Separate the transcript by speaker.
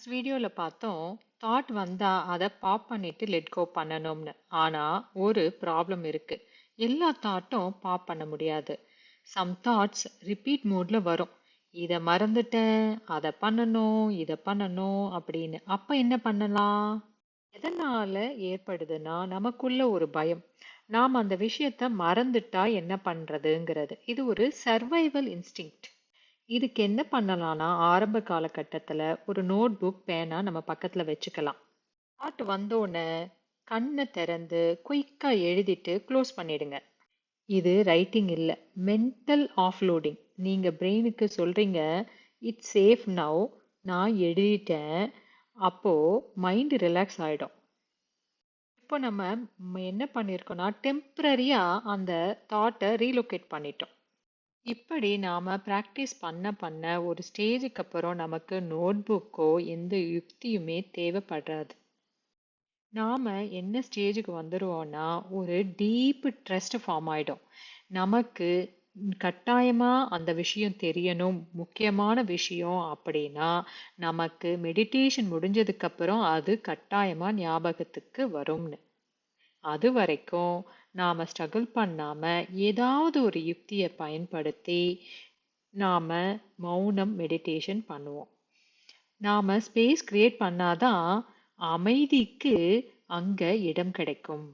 Speaker 1: வீடியோல பார்த்தோம் தாட் வந்தா அதை பாப் பண்ணிட்டு லெட் கோ பண்ணணும்னு. ஆனா ஒரு ப்ராப்ளம் இருக்கு. எல்லா தாட்டும் பாப் பண்ண முடியாது. சம் தாட்ஸ் ரிப்பீட் மோட்ல வரும். இத மறந்துட்டேன், அதை பண்ணணும், இத பண்ணணும் அப்படின்னு. அப்ப என்ன பண்ணலாம்? எதனால ஏற்படுதுன்னா நமக்குள்ள ஒரு பயம். நாம் அந்த விஷயத்த மறந்துட்டா என்ன பண்றதுங்கிறது. இது ஒரு சர்வைவல் இன்ஸ்டிங்க்ட். இதுக்கு என்ன பண்ணலாம்னா ஆரம்ப காலகட்டத்துல ஒரு நோட் புக் பேனா நம்ம பக்கத்துல வச்சுக்கலாம். தாட் வந்தோடனே கண்ணை திறந்து குயிக்கா எழுதிட்டு க்ளோஸ் பண்ணிடுங்க. இது ரைட்டிங் இல்ல, மென்டல் ஆஃப்லோடிங். நீங்க பிரெயினுக்கு சொல்றீங்க, இட்ஸ் சேஃப் நவ், நான் எழுதிட்டேன். அப்போ மைண்ட் ரிலாக்ஸ் ஆயிடும். இப்போ நம்ம என்ன பண்ணியிருக்கோம்னா டெம்பரரியா அந்த தாட்டை ரீலோகேட் பண்ணிட்டோம். இப்படி நாம பிராக்டிஸ் பண்ண பண்ண ஒரு ஸ்டேஜுக்கு அப்புறம் நமக்கு நோட் புக்கோ எந்த யுக்தியுமே தேவைப்படாது. நாம என்ன ஸ்டேஜுக்கு வந்துருவோம்னா ஒரு டீப் ட்ரஸ்ட் ஃபார்ம் ஆயிடும். நமக்கு கட்டாயமா அந்த விஷயம் தெரியணும், முக்கியமான விஷயம் அப்படின்னா நமக்கு மெடிடேஷன் முடிஞ்சதுக்கு அப்புறம் அது கட்டாயமா ஞாபகத்துக்கு வரும்னு. அது வரைக்கும் நாம ஸ்ட்ரகிள் பண்ணாம ஏதாவது ஒரு யுக்தியை பயன்படுத்தி நாம மௌனம் மெடிடேஷன் பண்ணுவோம். நாம ஸ்பேஸ் கிரியேட் பண்ணாதான் அமைதிக்கு அங்க இடம் கிடைக்கும்.